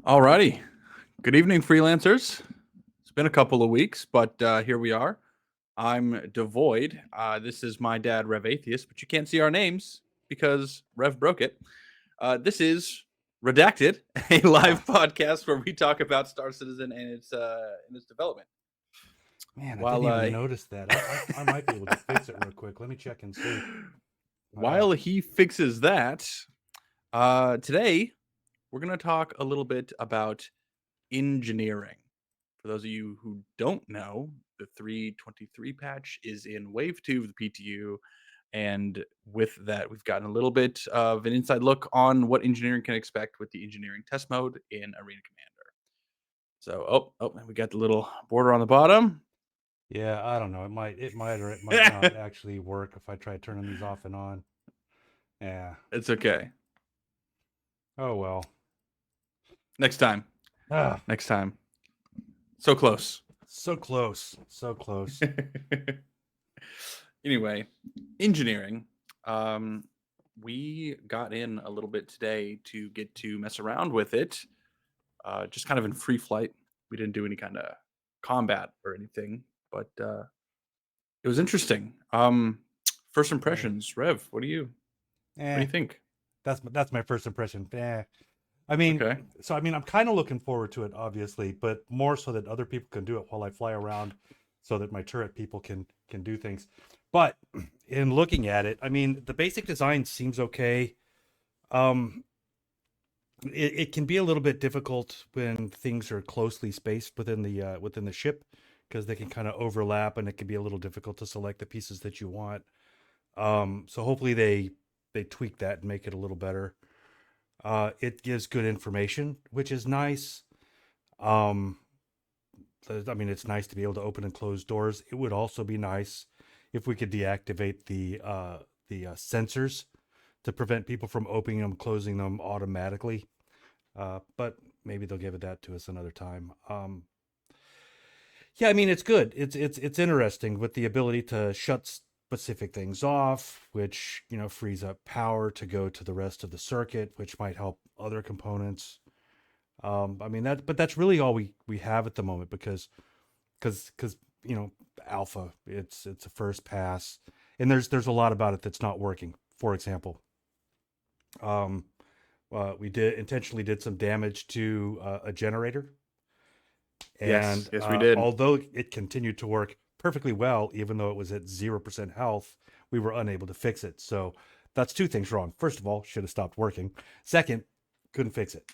Alrighty. Good evening, freelancers. It's been a couple of weeks, but here we are. I'm devoid. This is my dad, Rev Atheist, but you can't see our names because Rev broke it. This is Redacted, a Ah, live podcast where we talk about Star Citizen and its development. man, I didn't While even notice that. I might be able to fix it real quick. Let me check and see. while he fixes that, today we're gonna talk a little bit about engineering. For those of you who don't know, the 323 patch is in Wave 2 of the PTU. And with that, we've gotten a little bit of an inside look on what engineering can expect with the engineering test mode in Arena Commander. So, and we got the little border on the bottom. Yeah, I don't know. It might or it might not actually work if I try turning these off and on. Yeah. It's okay. Oh well. Next time. Ah, Next time. So close. so close. So close. Anyway, engineering. Um, we got in a little bit today to get to mess around with it, just kind of in free flight. We didn't do any kind of combat or anything, but it was interesting. First Yeah. impressions, Rev. What do Eh, you think? that's my first impression. I mean, Okay. I'm kind of looking forward to it, obviously, but more so that other people can do it while I fly around, so that my turret people can do things. But in looking at it, I mean, the basic design seems okay. Um, it can be a little bit difficult when things are closely spaced within the ship, because they can kind of overlap, and it can be a little difficult to select the pieces that you want. So hopefully they tweak that and make it a little better. It gives good information, which is nice. Um, I mean, it's nice to be able to open and close doors. It would also be nice if we could deactivate the sensors to prevent people from opening them, closing them automatically. But maybe they'll give it that to us another time. Yeah, I mean, it's good. It's interesting with the ability to shut specific things off, which frees up power to go to the rest of the circuit, which might help other components. I mean but that's really all we have at the moment, because alpha, it's a first pass, and there's a lot about it that's not working. For example, um, we did intentionally did some damage to a generator, Yes. and Yes, we did. although it continued to work perfectly well, even though it was at 0% health, we were unable to fix it. So that's two things wrong. First of all, should have stopped working. Second, couldn't fix it.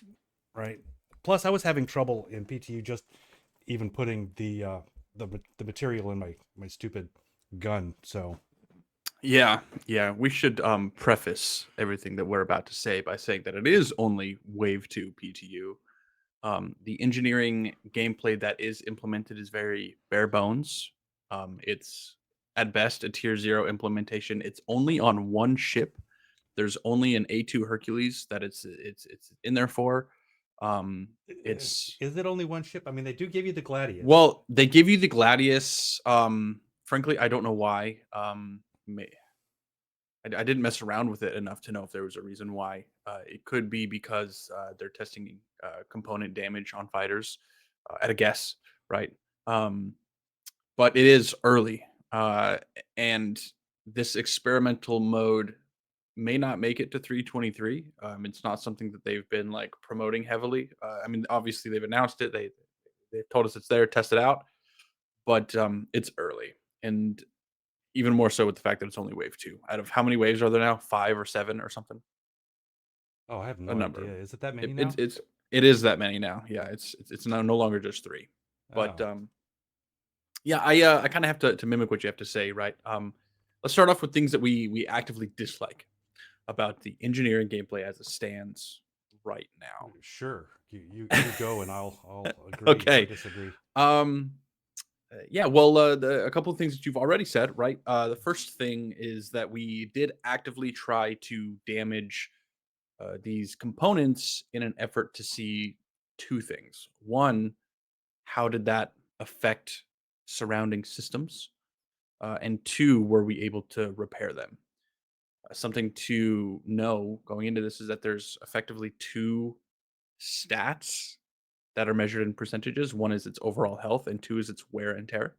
Right. Plus, I was having trouble in PTU just even putting the material in my stupid gun. So Yeah, yeah. We should preface everything that we're about to say by saying that it is only Wave 2 PTU. The engineering gameplay that is implemented is very bare bones. It's at best a tier 0 implementation. It's only on one ship. There's only an A2 Hercules that it's in there for. Um, it's is it only one ship? I mean, they do give you the Gladius. well, they give you the Gladius. Frankly, I don't know why. I didn't mess around with it enough to know if there was a reason why. It could be because they're testing component damage on fighters at a guess, right? Um, but it is early, and this experimental mode may not make it to 323. It's not something that they've been like promoting heavily. I mean, obviously they've announced it. They've told us it's there, test it out, but it's early, and even more so with the fact that it's only wave two. Out of how many waves are there now? 5 or 7 or something? Oh, I have A no number. idea. Is it that It, many it's now? it's it is that many now. Yeah, it's no longer just 3. But Oh, yeah, I kind of have to mimic what you have to say, right? Let's start off with things that we actively dislike about the engineering gameplay as it stands right sure. You go, and I'll now. agree or Okay. disagree. Um, yeah, well, a couple of things that you've already said, right? The first thing is that we did actively try to damage these components in an effort to see two things. One, how did that affect surrounding systems? And two, were we able to repair them? Something to know going into this is that there's effectively two stats that are measured in percentages. One is its overall health, and two is its wear and tear.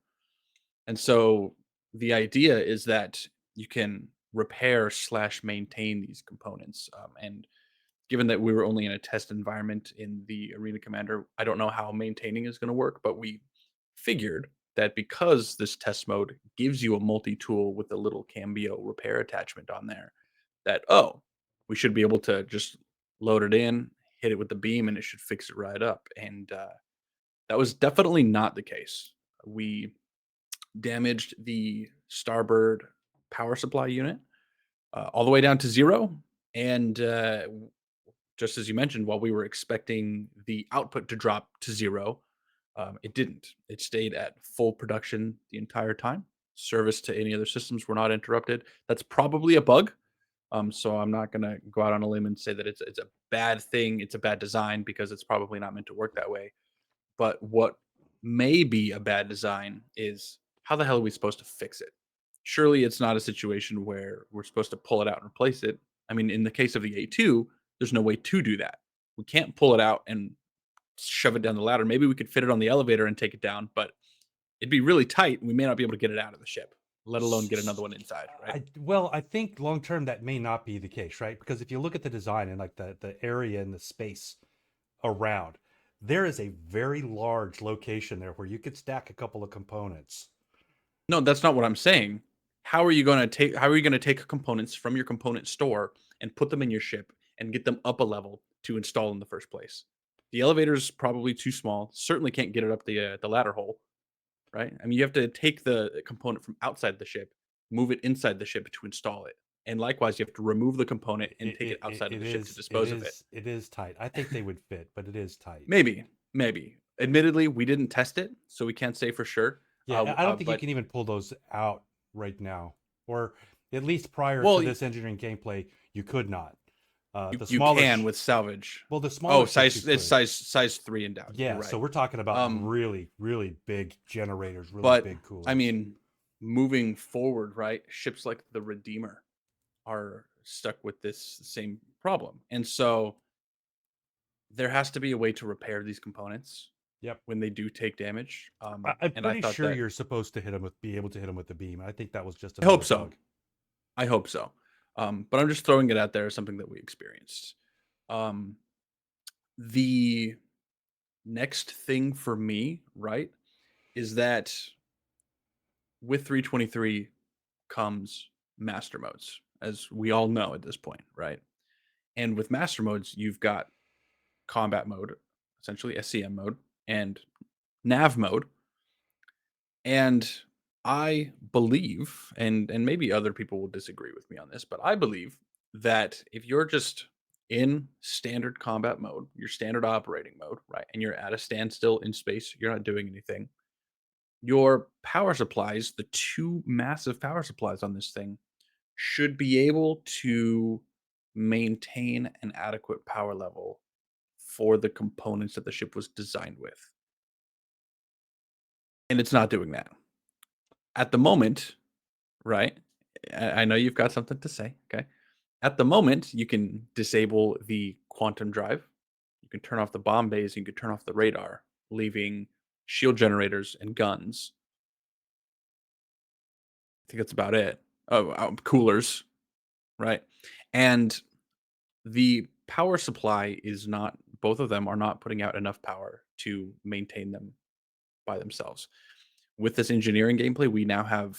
And so the idea is that you can repair slash maintain these components. And given that we were only in a test environment in the Arena Commander, I don't know how maintaining is going to work, but we figured that because this test mode gives you a multi tool with a little Cambio repair attachment on there, that, oh, we should be able to just load it in, hit it with the beam, and it should fix it right up. And that was definitely not the case. We damaged the starboard power supply unit all the way down to zero. And just as you mentioned, while we were expecting the output to drop to zero, it didn't. It stayed at full production the entire time. Service to any other systems were not interrupted. That's probably a bug. So I'm not gonna go out on a limb and say that it's a bad thing. It's a bad design because it's probably not meant to work that way. But what may be a bad design is how the hell are we supposed to fix it? Surely it's not a situation where we're supposed to pull it out and replace it. I mean, in the case of the A2, there's no way to do that. We can't pull it out and shove it down the ladder. Maybe we could fit it on the elevator and take it down, but it'd be really tight and we may not be able to get it out of the ship, let alone get another one inside, right? I think long term that may not be the case, right? Because if you look at the design and like the area and the space around, there is a very large location there where you could stack a couple of components. No, that's not what I'm saying. How are you going to take components from your component store and put them in your ship and get them up a level to install in the first place? The elevator's probably too small. Certainly can't get it up the ladder hole, right? I mean, you have to take the component from outside the ship, move it inside the ship to install it. And likewise, you have to remove the component and take it outside of the ship to dispose of it. It is tight. I think they would fit, but it is tight. Maybe, maybe. Admittedly, we didn't test it, so we can't say for sure. Yeah, I don't think you But can even pull those out right now, or at least prior to well, this engineering gameplay, you could not. you The you smaller, can with salvage. well, the Oh, smaller ships you size it's could. size 3 and down. You're Yeah, so right. we're talking about Um, really, really big generators, really but big I coolers. mean, moving forward, right? Ships like the Redeemer are stuck with this same problem. And so there has to be a way to repair these components Yep. when they do take damage. I'm And I pretty thought sure that you're supposed to be able to hit them with the beam. I think that was just I another hope so. bug. I hope so. But I'm just throwing it out there as something that we experienced. Um, the next thing for me, right, is that with 323 comes master modes, as we all know at this point, right? And with master modes, you've got combat mode, essentially SCM mode, and nav mode. And I believe, and maybe other people will disagree with me on this, but I believe that if you're just in standard combat mode, your standard operating mode, right, and you're at a standstill in space, you're not doing anything. Your power supplies, the two massive power supplies on this thing, should be able to maintain an adequate power level for the components that the ship was designed with. And it's not doing that. At the moment, right? I know you've got something to say. Okay. At the moment, you can disable the quantum drive. You can turn off the bomb bays. You can turn off the radar, leaving shield generators and guns. I think that's about it. Oh, coolers, right? And the power supply is not. Both of them are not putting out enough power to maintain them by themselves. With this engineering gameplay, we now have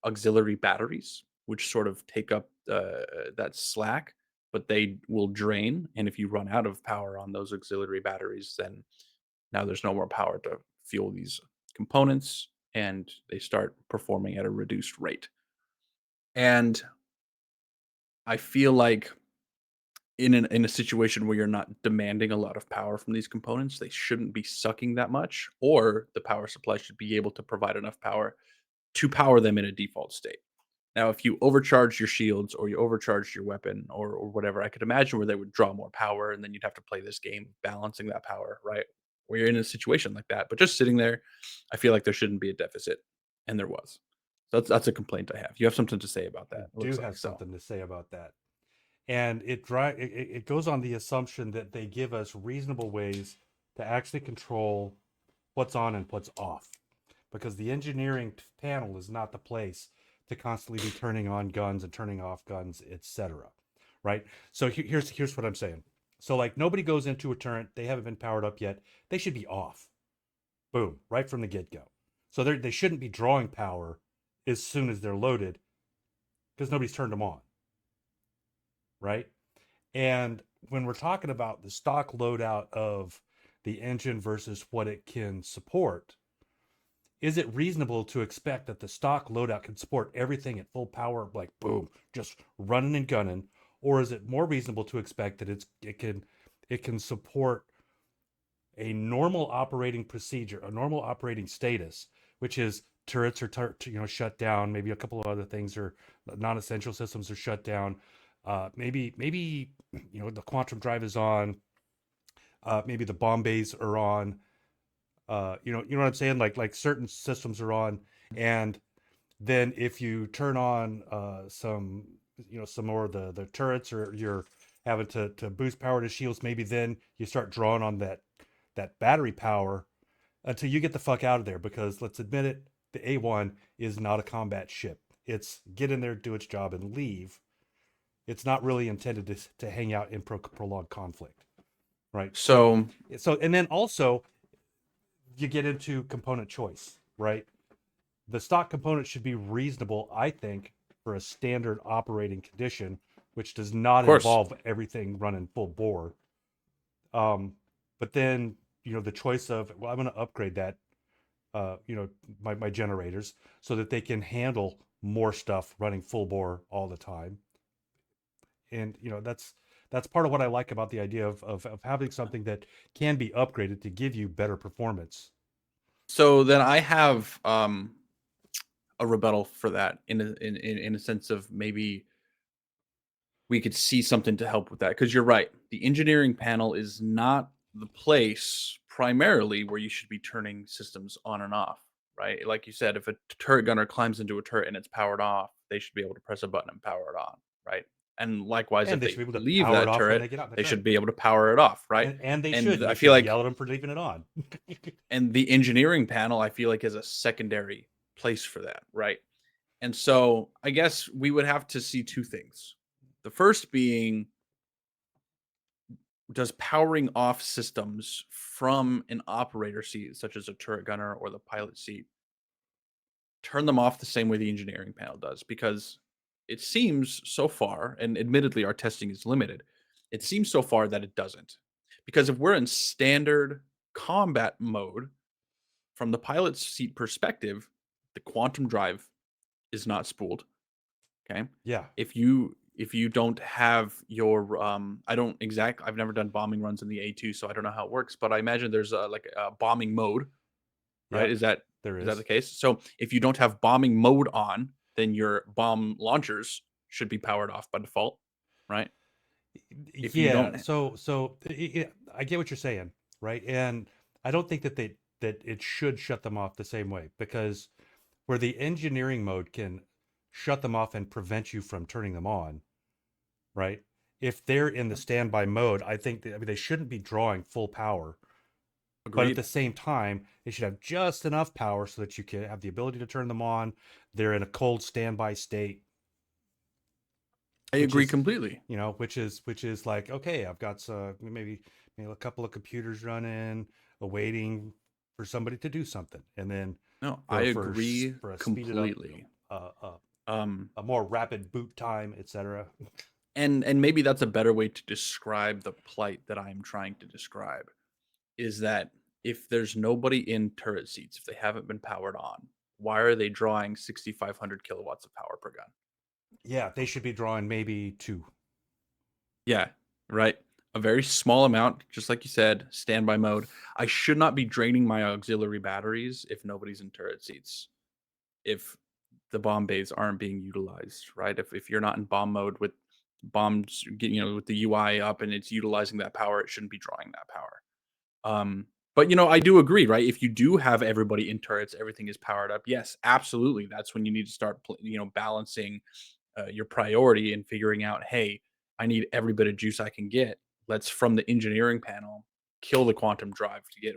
auxiliary batteries, which sort of take up that slack, but they will drain. And if you run out of power on those auxiliary batteries, then now there's no more power to fuel these components, and they start performing at a reduced rate. And I feel like in a situation where you're not demanding a lot of power from these components, they shouldn't be sucking that much, or the power supply should be able to provide enough power to power them in a default state. Now, if you overcharge your shields or you overcharge your weapon or whatever, I could imagine where they would draw more power, and then you'd have to play this game balancing that power, right? Where you're in a situation like that. But just sitting there, I feel like there shouldn't be a deficit, and there was. So that's a complaint I have. You have something to say about I that? It do looks like have so. something to say about that. And it goes on the assumption that they give us reasonable ways to actually control what's on and what's off, because the engineering panel is not the place to constantly be turning on guns and turning off guns, etc. Right? So here's what I'm saying. So like nobody goes into a turret, they haven't been powered up yet. They should be off. Boom, right from the get-go. So they shouldn't be drawing power as soon as they're loaded because nobody's turned them on, right? And when we're talking about the stock loadout of the engine versus what it can support, is it reasonable to expect that the stock loadout can support everything at full power, like boom, just running and gunning, or is it more reasonable to expect that it can support a normal operating procedure, a normal operating status, which is turrets are shut down, maybe a couple of other things are non-essential systems are shut down, maybe the quantum drive is on, maybe the bomb bays are on, you know what I'm saying? Like certain systems are on, and then if you turn on some more of the turrets, or you're having to boost power to shields, maybe then you start drawing on that battery power until you get the fuck out of there, because let's admit it, the A1 is not a combat ship. It's get in there, do its job, and leave. It's not really intended to hang out in prolonged conflict, right? So, So and then also you get into component choice, right? The stock component should be reasonable, I think, for a standard operating condition, which does of not course. involve everything running full bore. Um, but then the choice of, well, I'm going to upgrade that, my generators so that they can handle more stuff running full bore all the time. And that's part of what I like about the idea of having something that can be upgraded to give you better performance. So then I have a rebuttal for that in a sense of maybe we could see something to help with that, because you're right. The engineering panel is not the place primarily where you should be turning systems on and off, right? Like you said, if a turret gunner climbs into a turret and it's powered off, they should be able to press a button and power it on, right? And likewise, And if they should they be able to leave power it that off when turret, they get out in the they should turret. be able to power it off, right? And they should. And You I feel should like yell at them for leaving it on. and the engineering panel, I feel like, is a secondary place for that, right? And so I guess we would have to see two things. The first being, does powering off systems from an operator seat, such as a turret gunner or the pilot seat, turn them off the same way the engineering panel does? Because it seems so far, and admittedly our testing is limited, it seems so far that it doesn't. Because if we're in standard combat mode, from the pilot seat perspective, the quantum drive is not spooled. Okay. Yeah. If you don't have your I've never done bombing runs in the A2, so I don't know how it works, but I imagine there's like a bombing mode, right? Yep. There Is that the is. case? So if you don't have bombing mode on, then your bomb launchers should be powered off by default, right? If you Yeah. don't So I get what you're saying, right? And I don't think that it should shut them off the same way, because where the engineering mode can shut them off and prevent you from turning them on, right? If they're in the standby mode, I think that, I mean, they shouldn't be drawing full power, but at the agreed. same time, they should have just enough power so that you can have the ability to turn them on. They're in a cold standby state, I which agree is completely. which is like, okay, I've got maybe a couple of computers running, awaiting for somebody to do something, and then No, I for agree for a speeded up, completely. uh, uh, Um a more rapid boot time, etc. and maybe that's a better way to describe the plight that I'm trying to describe, is that if there's nobody in turret seats, if they haven't been powered on, why are they drawing 6,500 kilowatts of power per gun? Yeah, they should be drawing maybe two. Yeah, right. A very small amount, just like you said, standby mode. I should not be draining my auxiliary batteries if nobody's in turret seats. If the bomb bays aren't being utilized, right? If you're not in bomb mode with bombs, with the UI up and it's utilizing that power, it shouldn't be drawing that power. But I do agree, right? If you do have everybody in turrets, everything is powered up. Yes, absolutely. That's when you need to start, balancing your priority and figuring out, hey, I need every bit of juice I can get. Let's from the engineering panel. kill the quantum drive to get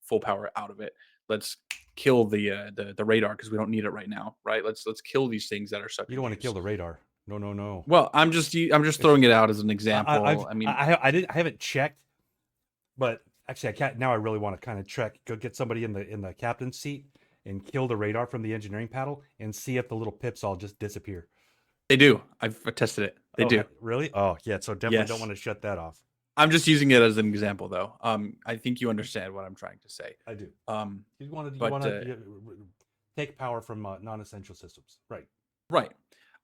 full power out of it. Let's kill the radar because we don't need it right now, right? Let's kill these things that are You sucking don't want to kill juice. the radar. No, no, no. Well, I'm just It's throwing it out as an example. I've I mean, I haven't checked, but actually I can't now. I really want to kind of check. Go get somebody in the captain's seat and kill the radar from the engineering panel and see if the little pips all just disappear. they do. I've tested it. They Oh, do. really? Oh, yeah. So definitely don't Yes. want to shut that off. I'm just using it as an example, though. I think you understand what I'm trying to say. I do. Um, You but want to take power from non-essential systems, right? right.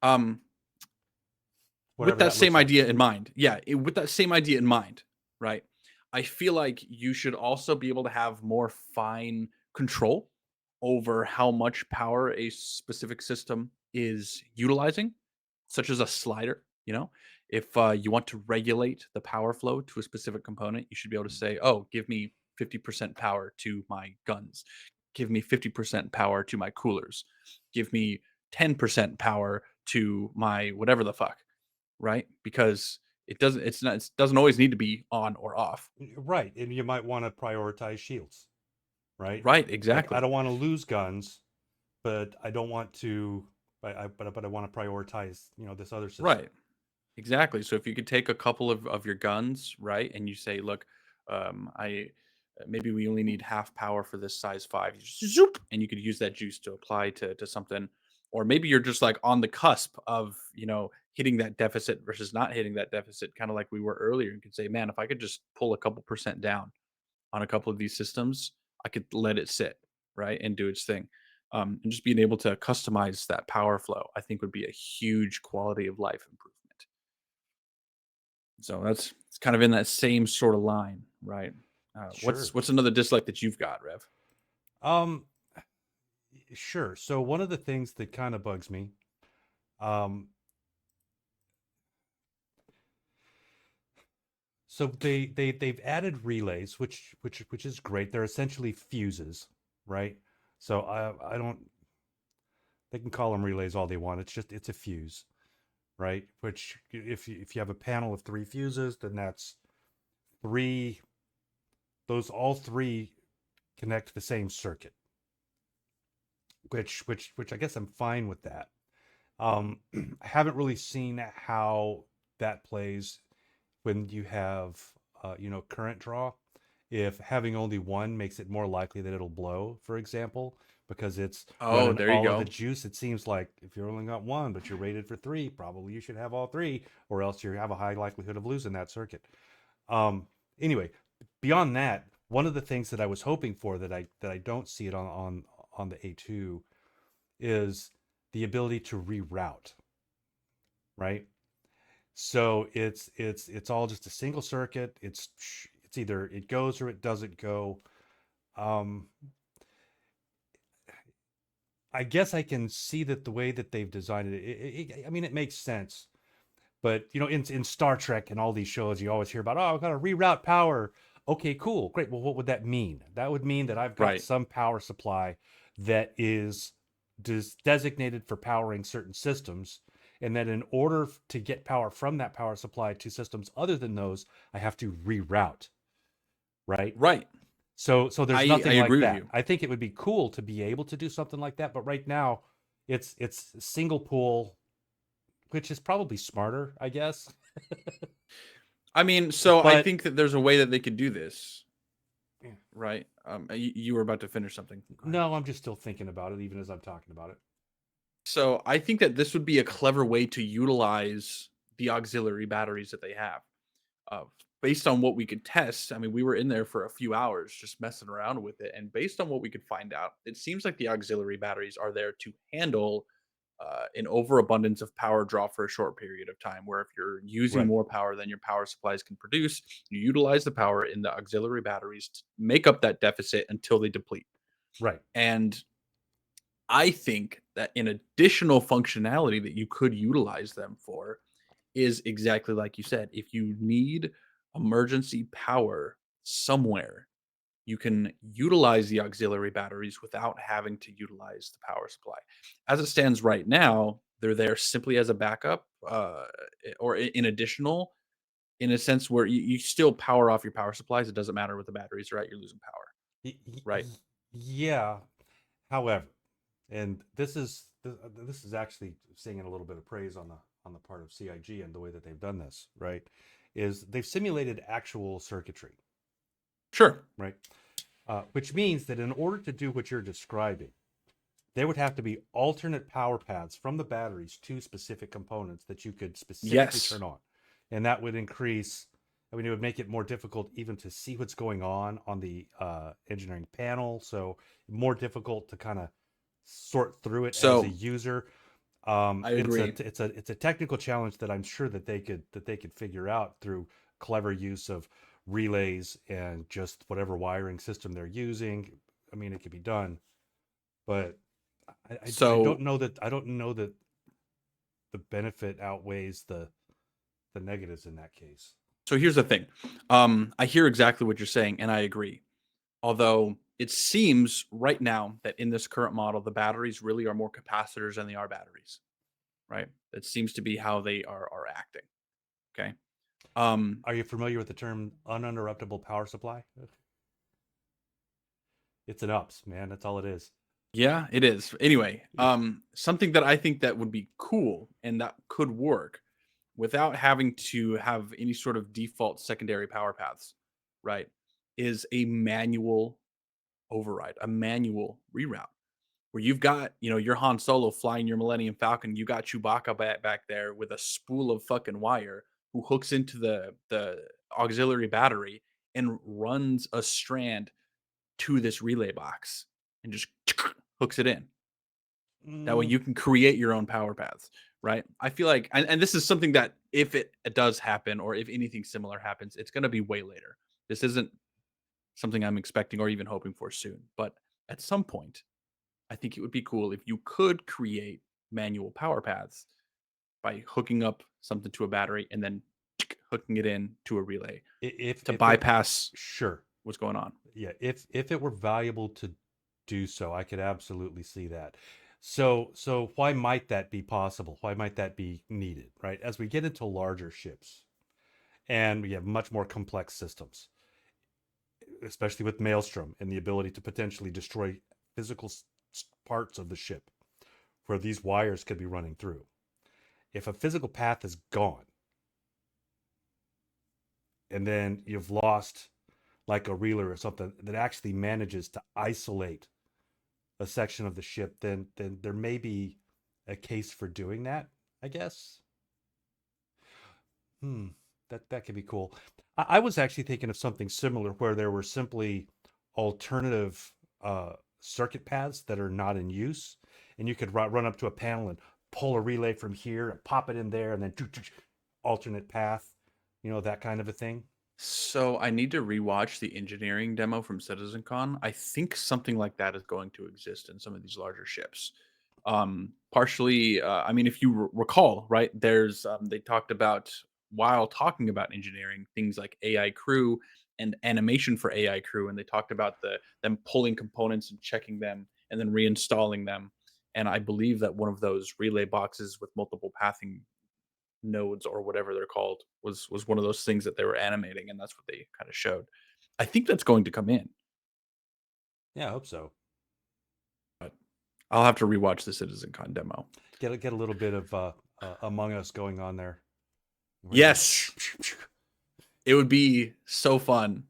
Um, with Whatever that that looks same like. idea in mind, yeah, with that same idea in mind, right? I feel like you should also be able to have more fine control over how much power a specific system is utilizing, such as a slider. If you want to regulate the power flow to a specific component, you should be able to say, "Oh, give me 50% power to my guns. Give me 50% power to my coolers. Give me 10% power to my whatever the fuck." Right? Because it doesn't always need to be on or off. Right. And you might want to prioritize shields, right? Right, Like I exactly. don't want to lose guns, but I don't want to but I want to prioritize, this other system. Right. Exactly. So if you could take a couple of your guns, right, and you say, "Look, I maybe we only need half power for this size 5." You just zoop, and you could use that juice to apply to something. Or maybe you're just like on the cusp of, hitting that deficit versus not hitting that deficit, kind of like we were earlier. You could say, "Man, if I could just pull a couple percent down on a couple of these systems, I could let it sit, right, and do its thing." And just being able to customize that power flow, I think would be a huge quality of life improvement. So that's it's kind of in that same sort of line, right? What's Sure. what's another dislike that you've got, Rev? Um sure. So one of the things that kind of bugs me, um so they've added relays, which is great. They're essentially fuses, right? So I don't they can call them relays all they want. It's a fuse, right? Which if you have a panel of three fuses, then that's three those all three connect to the same circuit, which I guess I'm fine with that. I haven't really seen how that plays when you have current draw. If having only one makes it more likely that it'll blow, for example, because it's Oh, running there you all of the go. juice. It seems like if you only got one, but you're rated for three, probably you should have all three, or else you have a high likelihood of losing that circuit. Um, anyway, beyond that, one of the things that I was hoping for that I don't see it on the A2 is the ability to reroute, right? So it's all just a single circuit. It's either it goes or it doesn't go. Um, I guess I can see that the way that they've designed I mean, it makes sense. But in Star Trek and all these shows, you always hear about, oh, I've got to reroute power. Okay, cool, great. Well, what would that mean? That would mean that I've got Right, some power supply that is designated for powering certain systems, and that in order to get power from that power supply to systems other than those, I have to reroute, right? right. So there's I nothing like agree with that. you. I think it would be cool to be able to do something like that, but right now, it's single pool, which is probably smarter, I guess. I mean, so I But think that there's a way that they could do this, yeah. right? You were about to finish something. Go ahead. No, I'm just still thinking about it, even as I'm talking about it. So I think that this would be a clever way to utilize the auxiliary batteries that they have. Uh, Based on what we could test, I mean, we were in there for a few hours just messing around with it, and based on what we could find out, it seems like the auxiliary batteries are there to handle an overabundance of power draw for a short period of time. Where if you're using Right, more power than your power supplies can produce, you utilize the power in the auxiliary batteries to make up that deficit until they deplete. right, And I think that an additional functionality that you could utilize them for is exactly like you said. If you need emergency power somewhere, you can utilize the auxiliary batteries without having to utilize the power supply. As it stands right now, they're there simply as a backup, or in additional. in a sense where you still power off your power supplies. It doesn't matter what the batteries are at, you're losing power, right? Yeah. However, and this is actually singing a little bit of praise on the part of CIG and the way that they've done this, right? Is they've simulated actual circuitry, Sure. right? Which means that in order to do what you're describing, there would have to be alternate power paths from the batteries to specific components that you could specifically Yes. turn on. And that would increase, I mean, it would make it more difficult even to see what's going on the engineering panel. So more difficult to kind of sort through it as a So user. I agree. It's a technical challenge that I'm sure that they could figure out through clever use of relays and just whatever wiring system they're using. I mean, it could be done, but I don't So know that the benefit outweighs the negatives in that case. so here's the thing. I hear exactly what you're saying, and I agree. Although it seems right now that in this current model, the batteries really are more capacitors than they are batteries, right? That seems to be how they are acting. Okay. Um, Are you familiar with the term uninterruptible power supply? It's an ups, man. That's all it is. yeah, it is. Anyway, something that I think that would be cool and that could work without having to have any sort of default secondary power paths, right? Is a manual override, a manual reroute where you've got, your Han Solo flying your Millennium Falcon, you got Chewbacca back there with a spool of fucking wire who hooks into the auxiliary battery and runs a strand to this relay box and just hooks it in. That way Mm, you can create your own power paths, right? I feel like, and this is something that if it does happen or if anything similar happens, it's going to be way later. This isn't something I'm expecting or even hoping for soon. But at some point, I think it would be cool if you could create manual power paths by hooking up something to a battery and then hooking it in to a relay to if it bypass sure, what's going on. yeah, if it were valuable to do so, I could absolutely see that. So why might that be possible? Why might that be needed, right? As we get into larger ships and we have much more complex systems, especially with Maelstrom and the ability to potentially destroy physical parts of the ship where these wires could be running through. If a physical path is gone and then you've lost like a reeler or something that actually manages to isolate a section of the ship, then there may be a case for doing that, I guess. Hmm, that could be cool. I was actually thinking of something similar where there were simply alternative circuit paths that are not in use, and you could run up to a panel and pull a relay from here and pop it in there, and then alternate path, that kind of a thing. So I need to rewatch the engineering demo from CitizenCon. I think something like that is going to exist in some of these larger ships. Partially, I mean, if you recall, right? They talked about while talking about engineering things like AI crew and animation for AI crew, and they talked about them pulling components and checking them and then reinstalling them. And I believe that one of those relay boxes with multiple pathing nodes or whatever they're called was one of those things that they were animating, and that's what they kind of showed. I think that's going to come in, Yeah, I hope so. but I'll have to rewatch the CitizenCon demo. Get a little bit of Among Us going on there, where you Yes, it would be so fun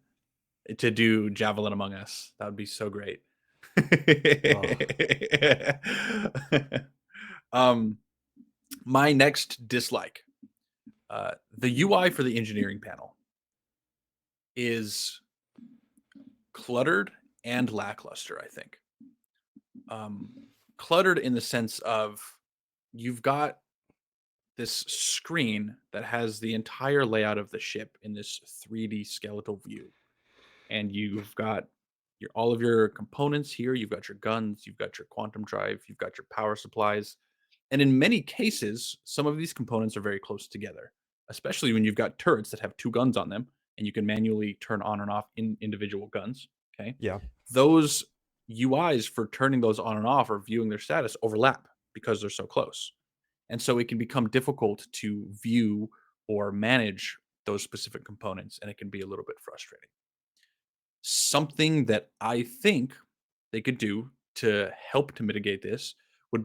to do Javelin Among Us. That would be so great. oh, um, my next dislike, the UI for the engineering panel is cluttered and lackluster. I think um, cluttered in the sense of you've got this screen that has the entire layout of the ship in this 3D skeletal view, and you've got all of your components here. You've got your guns, you've got your quantum drive, you've got your power supplies, and in many cases, some of these components are very close together. Especially when you've got turrets that have two guns on them, and you can manually turn on and off individual guns. Okay, yeah. those UIs for turning those on and off or viewing their status overlap because they're so close. And so it can become difficult to view or manage those specific components, and it can be a little bit frustrating. Something that I think they could do to help to mitigate this would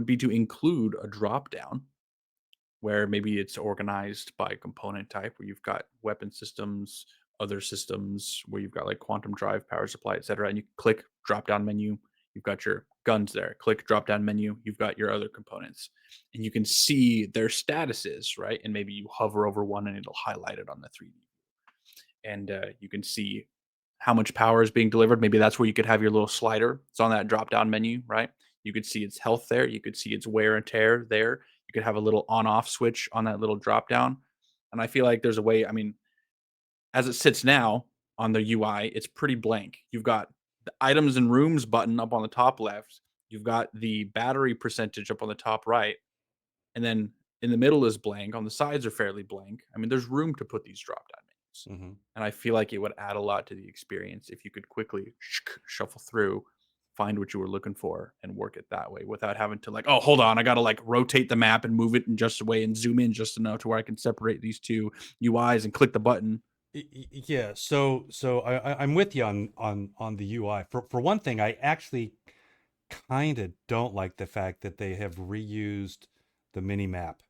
be to include a drop down where maybe it's organized by component type, where you've got weapon systems, other systems, where you've got like quantum drive, power supply, etc. And you click drop down menu, you've got your guns there. Click drop down menu, you've got your other components, and you can see their statuses, right? And maybe you hover over one and it'll highlight it on the 3D, and you can see how much power is being delivered. Maybe that's where you could have your little slider. It's on that drop down menu, right? You could see its health there. You could see its wear and tear there. You could have a little on off switch on that little drop down. And I feel like there's a way, I mean, as it sits now on the UI, it's pretty blank. You've got the items and rooms button up on the top left. You've got the battery percentage up on the top right. And then in the middle is blank. On the sides are fairly blank. I mean, there's room to put these drop down menus. Hmm. And I feel like it would add a lot to the experience if you could quickly shuffle through, find what you were looking for, and work it that way without having to like, oh, hold on, I gotta like rotate the map and move it in just a way and zoom in just enough to where I can separate these two UIs and click the button. Yeah, so I'm with you on the UI. For one thing, I actually kind of don't like the fact that they have reused the mini map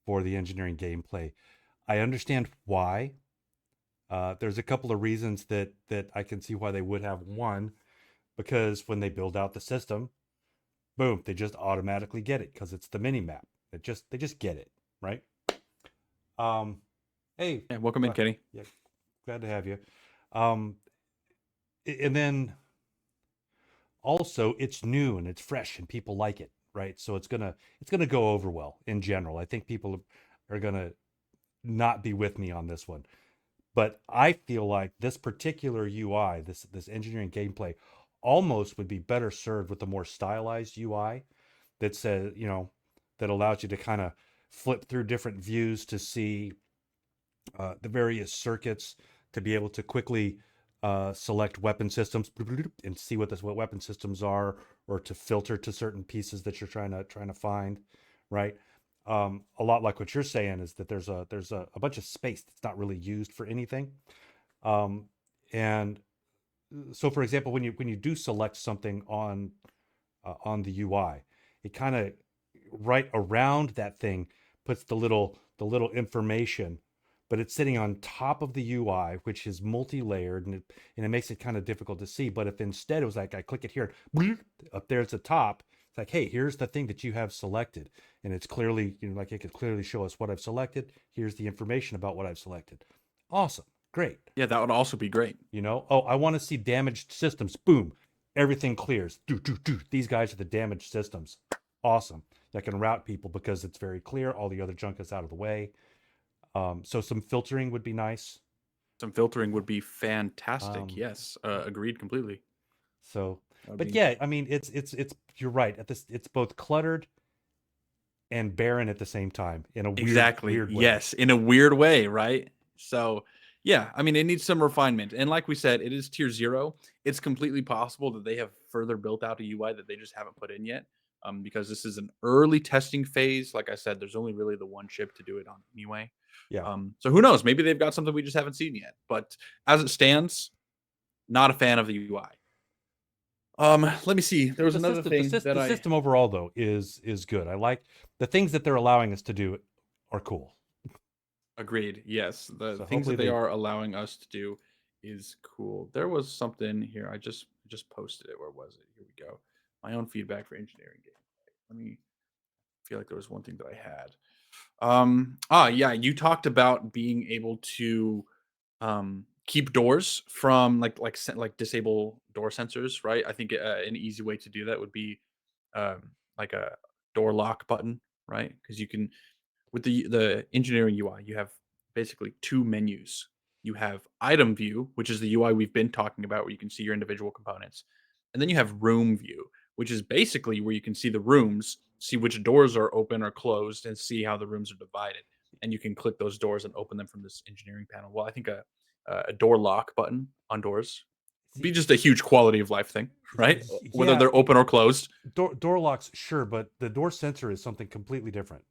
for the engineering gameplay. I understand why. There's a couple of reasons that I can see why they would have. One, because when they build out the system, boom, they just automatically get it because it's the mini map. They just get it, right? Um, hey, Yeah, welcome in, Kenny. yeah, glad to have you. Um, and then also it's new and it's fresh and people like it, right? So it's gonna go over well in general. I think people are gonna not be with me on this one, but I feel like this particular UI, this engineering gameplay, almost would be better served with a more stylized UI that says, that allows you to kind of flip through different views to see the various circuits, to be able to quickly select weapon systems and see what weapon systems are, or to filter to certain pieces that you're trying to find, right? A lot like what you're saying is that there's a bunch of space that's not really used for anything, um, and so for example, when you do select something on the UI, it kind of right around that thing puts the little information, but it's sitting on top of the UI, which is multi-layered, and it makes it kind of difficult to see. But if instead it was like I click it here, up there at the top, it's like, hey, here's the thing that you have selected, and it's clearly, like it could clearly show us what I've selected. Here's the information about what I've selected. Awesome, great. Yeah, that would also be great. Oh, I want to see damaged systems. Boom, everything clears. Do. These guys are the damaged systems. Awesome. That can route people because it's very clear. All the other junk is out of the way. So some filtering would be nice. Some filtering would be fantastic. Um, Yes, agreed completely. so, That would but be yeah, I mean, it's you're right. It's both cluttered and barren at the same time in a exactly, weird way. yes, in a weird way, right? So, yeah, I mean, it needs some refinement, and like we said, it is tier 0. It's completely possible that they have further built out a UI that they just haven't put in yet, because this is an early testing phase. Like I said, there's only really the one chip to do it on anyway. Yeah. So who knows? Maybe they've got something we just haven't seen yet. But as it stands, not a fan of the UI. Let me see. There was The another system, the thing system, that the I system overall though is good. I like the things that they're allowing us to do are cool. agreed. Yes, the So things hopefully that they they, are allowing us to do is cool. There was something here. I just posted it. Where was it? Here we go. My own feedback for engineering gameplay. Let me feel like there was one thing that I had. Yeah, you talked about being able to keep doors from like disable door sensors, right? I think an easy way to do that would be like a door lock button, right? Because you can, with the engineering UI, you have basically two menus. You have item view, which is the UI we've been talking about, where you can see your individual components, and then you have room view, which is basically where you can see the rooms, see which doors are open or closed, and see how the rooms are divided. And you can click those doors and open them from this engineering panel. Well, I think a door lock button on doors would see, be just a huge quality of life thing, right? Whether yeah, they're open or closed. door locks, sure, but the door sensor is something completely different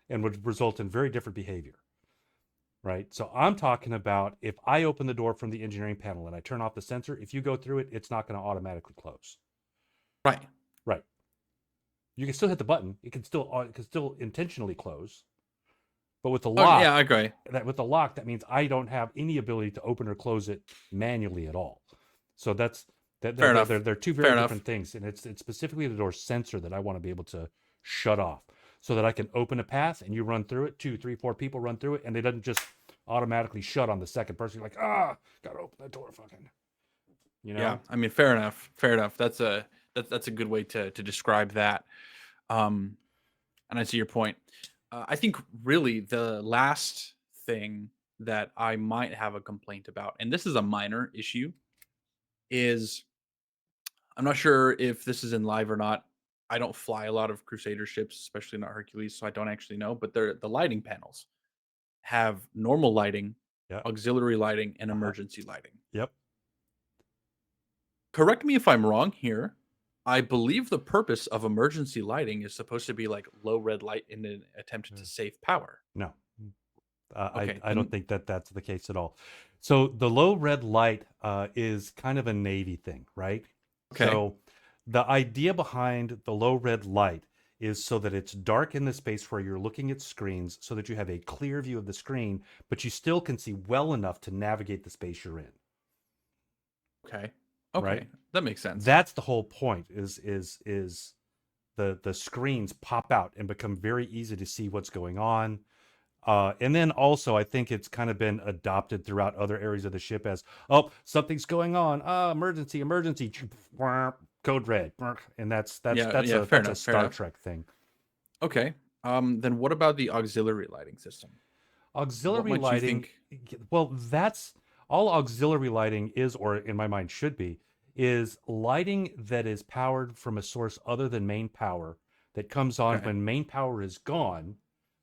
and would result in very different behavior, right? So I'm talking about if I open the door from the engineering panel and I turn off the sensor, if you go through it, it's not going to automatically close. Right. Right. You can still hit the button. It can still intentionally close. But with the Okay, yeah, lock, I agree. that means I don't have any ability to open or close it manually at all. So that's that Fair they're, enough. they're two Fair very enough. different things, and it's specifically the door sensor that I want to be able to shut off, so that I can open a path and you run through it. Two, three, four people run through it, and it doesn't just automatically shut on the second person. You're like, gotta open that door, fucking, you Yeah, know? I mean, fair enough. Fair enough. That's a good way to describe that. Um, and I see your point. I think really the last thing that I might have a complaint about, and this is a minor issue, is I'm not sure if this is in live or not. I don't fly a lot of Crusader ships, especially not Hercules, so I don't actually know. But the lighting panels have normal lighting, Yeah. auxiliary lighting, and Uh-huh. emergency lighting. Yep. Correct me if I'm wrong here. I believe the purpose of emergency lighting is supposed to be like low red light in an attempt to save power. No. Okay, I don't then think that that's the case at all. So the low red light is kind of a Navy thing, right? okay, So the idea behind the low red light is so that it's dark in the space where you're looking at screens, so that you have a clear view of the screen, but you still can see well enough to navigate the space you're in, okay, right? okay. That makes sense. That's the whole point. Is the screens pop out and become very easy to see what's going on. And then also, I think it's kind of been adopted throughout other areas of the ship as, oh, something's going on. Emergency, emergency. Code red. And Yeah, yeah. Fair that's a enough. Fair Star enough. Trek thing. Okay. Then what about the auxiliary lighting system? What Auxiliary might you lighting, think? well, that's all auxiliary lighting is, or in my mind should be, is lighting that is powered from a source other than main power, that comes on Okay. when main power is gone,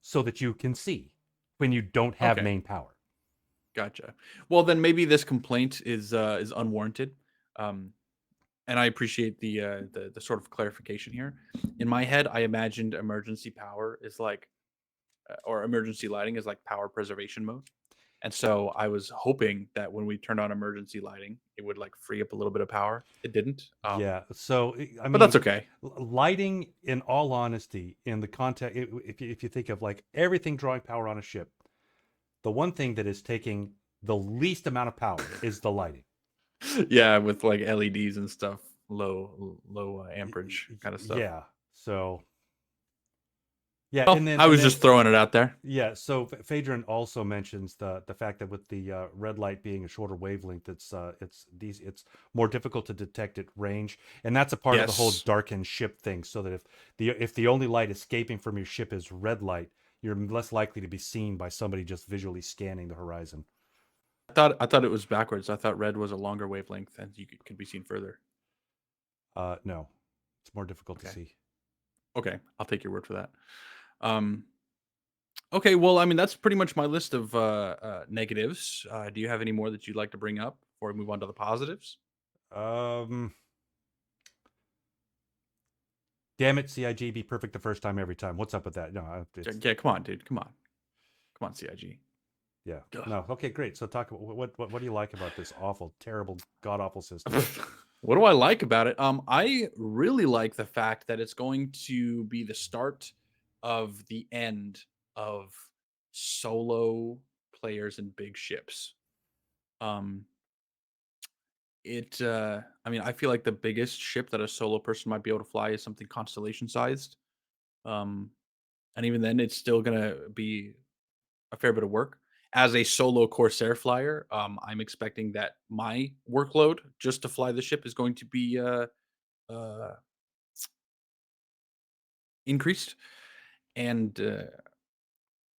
so that you can see when you don't have Okay. main power. Gotcha. Well, then maybe this complaint is unwarranted. Um, and I appreciate the sort of clarification here. In my head, I imagined emergency power is like or emergency lighting is like power preservation mode. And so I was hoping that when we turned on emergency lighting, it would like free up a little bit of power. It didn't. Yeah. So I But that's mean, okay. lighting, in all honesty, in the context, if you think of like everything drawing power on a ship, the one thing that is taking the least amount of power is the lighting. Yeah, with like LEDs and stuff, low amperage kind of stuff. Yeah. So yeah, Well, I and was then just throwing it out there. yeah. So Phaedron also mentions the fact that with the red light being a shorter wavelength, it's more difficult to detect at range, and that's a part of the whole Yes. darkened ship thing. So that if the only light escaping from your ship is red light, you're less likely to be seen by somebody just visually scanning the horizon. I thought it was backwards. I thought red was a longer wavelength and you could be seen further. No, it's more difficult to Okay. see. Okay. I'll take your word for that. Um, okay. Well, I mean, that's pretty much my list of negatives. Do you have any more that you'd like to bring up before we move on to the positives? Um, damn it, CIG, be perfect the first time every time. What's up with that? No, it's Yeah. Come on, dude. Come on. Come on, CIG. yeah. Ugh. No, okay, great. So talk about what do you like about this awful, terrible, god awful system? What do I like about it? I really like the fact that it's going to be the start of the end of solo players and big ships. Um, I mean, I feel like the biggest ship that a solo person might be able to fly is something constellation sized. Um, and even then, it's still gonna be a fair bit of work. As a solo Corsair flyer, I'm expecting that my workload just to fly the ship is going to be uh, increased. And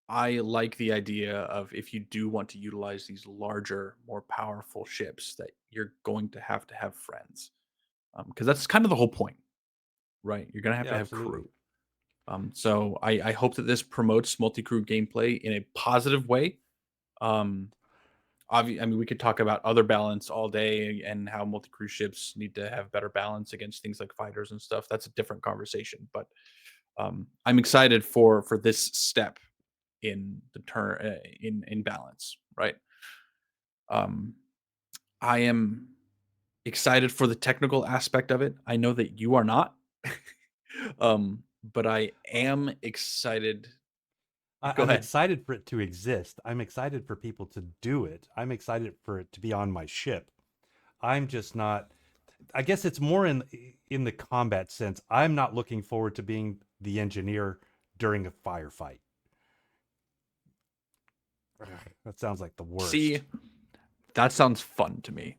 I like the idea of if you do want to utilize these larger, more powerful ships, that you're going to have friends, because that's kind of the whole point, right? You're gonna Yeah, have absolutely. crew. So I hope that this promotes multi-crew gameplay in a positive way. Um, I mean, we could talk about other balance all day and how multi-crew ships need to have better balance against things like fighters and stuff. That's a different conversation. But I'm excited for this step in the in balance, right? Um, I am excited for the technical aspect of it. I know that you are not, but I am excited. Go I'm ahead. excited for it to exist. I'm excited for people to do it. I'm excited for it to be on my ship. I'm just not. I guess it's more in the combat sense. I'm not looking forward to being the engineer during a firefight. Ugh, that sounds like the See, worst. that sounds fun to me.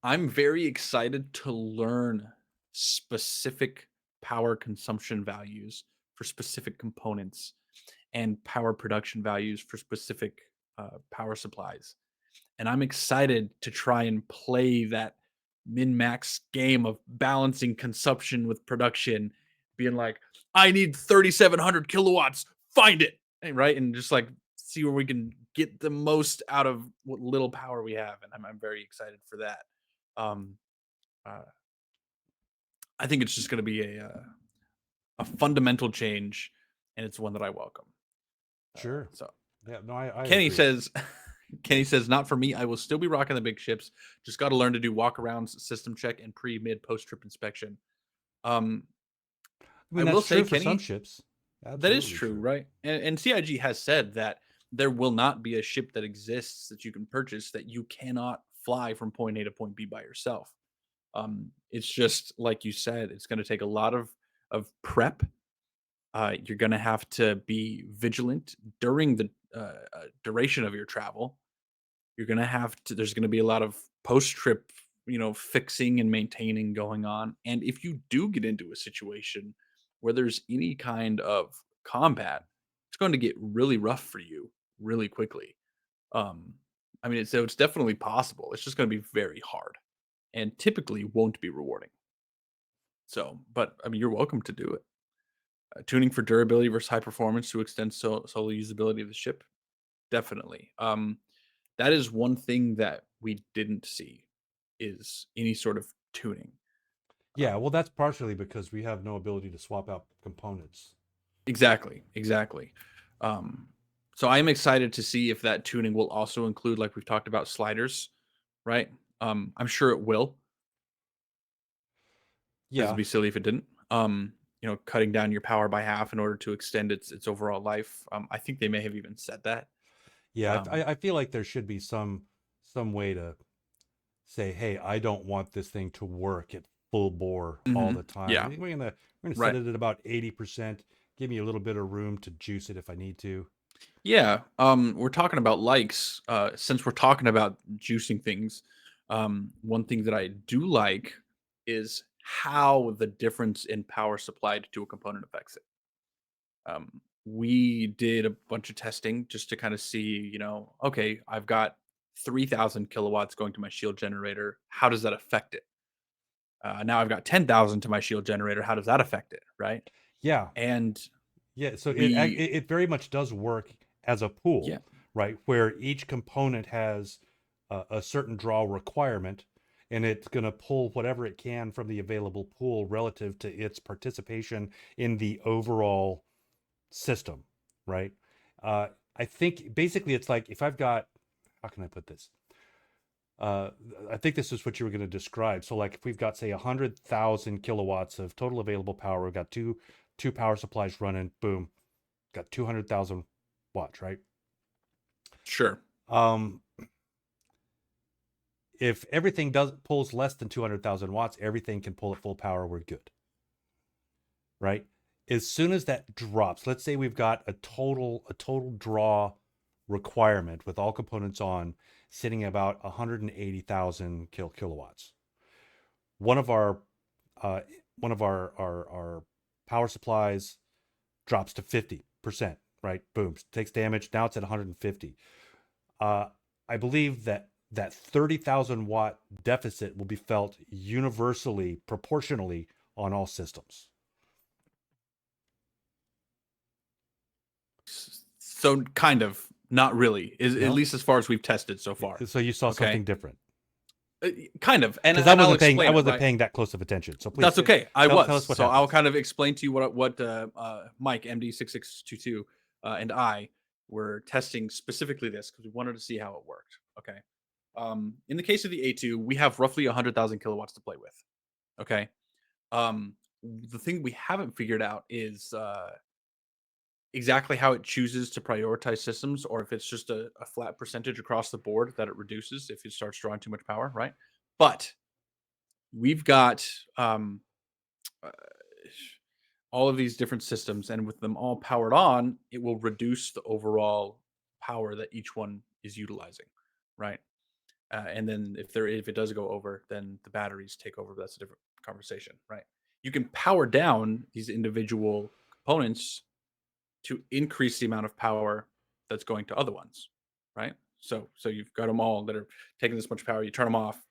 I'm very excited to learn specific power consumption values for specific components and power production values for specific power supplies. And I'm excited to try and play that min max game of balancing consumption with production, being like, I need 3,700 kilowatts, find it. Right. And just like see where we can get the most out of what little power we have. And I'm very excited for that. Um, uh, I think it's just going to be a fundamental change, and it's one that I welcome. Sure. So Yeah. No, I Kenny agree. says, Kenny says, not for me. I will still be rocking the big ships. Just got to learn to do walkarounds, system check, and pre, mid, post trip inspection. Um, I I mean, will that's say, true for some Kenny, ships. that is Absolutely true, true. right? And CIG has said that there will not be a ship that exists that you can purchase that you cannot fly from point A to point B by yourself. It's just like you said, it's going to take a lot of prep. You're going to have to be vigilant during the duration of your travel. You're going to have to. There's going to be a lot of post trip, fixing and maintaining going on. And if you do get into a situation where there's any kind of combat, it's going to get really rough for you really quickly. Um, I mean, so it's definitely possible. It's just going to be very hard and typically won't be rewarding. So, but I mean, you're welcome to do it. Tuning for durability versus high performance to extend solo usability of the ship, definitely. That is one thing that we didn't see is any sort of tuning. Yeah. Well, that's partially because we have no ability to swap out components. Exactly, exactly. Um, so I am excited to see if that tuning will also include, like we've talked about, sliders, right? I'm sure it will, because it'd Yeah. be silly if it didn't. Cutting down your power by half in order to extend its overall life. I think they may have even said that. Yeah. Um, I feel like there should be some way to say, hey, I don't want this thing to work at full bore all the time. yeah, We're gonna set right. it at about 80%. Give me a little bit of room to juice it if I need to. Yeah, we're talking about likes. Since we're talking about juicing things, one thing that I do like is how the difference in power supplied to a component affects it. We did a bunch of testing just to kind of see, okay, I've got 3,000 kilowatts going to my shield generator. How does that affect it? Now I've got 10,000 to my shield generator. How does that affect it? Right. Yeah, And yeah. So we, it very much does work as a yeah, pool, right? Where each component has a certain draw requirement, and it's going to pull whatever it can from the available pool relative to its participation in the overall system, right? Uh, I think basically it's like if I've got, how can I put this? Uh, I think this is what you were going to describe. So, like, if we've got say 100,000 kilowatts of total available power, we've got two power supplies running. Boom, got 200,000 watts, right? sure. Um, if everything does pulls less than 200,000 watts, everything can pull at full power. We're good, right? As soon as that drops, let's say we've got a total draw requirement with all components on sitting about 180,000 kilowatts. One of our uh, one of our power supplies drops to 50%, right? Boom, takes damage. Now it's at 150. Uh, I believe that 30,000 watt deficit will be felt universally, proportionally on all systems. So kind of, not really. Is at No, least as far as we've tested so far. so you saw Okay, something different kind of, and because I and I'll wasn't paying I explain it. wasn't Right, paying that close of attention. So please that's okay. I tell was, us what so I'll happens. kind of explain to you what Mike MD 6622 and I we're testing specifically this because we wanted to see how it worked. Okay. In the case of the A2, we have roughly 100,000 kilowatts to play with. Okay. The thing we haven't figured out is exactly how it chooses to prioritize systems, or if it's just a flat percentage across the board that it reduces if it starts drawing too much power, right? But we've got uh, all of these different systems, and with them all powered on, it will reduce the overall power that each one is utilizing, right? And then if it does go over, then the batteries take over. That's a different conversation, right? You can power down these individual components to increase the amount of power that's going to other ones, right? So you've got them all that are taking this much power. You turn them off,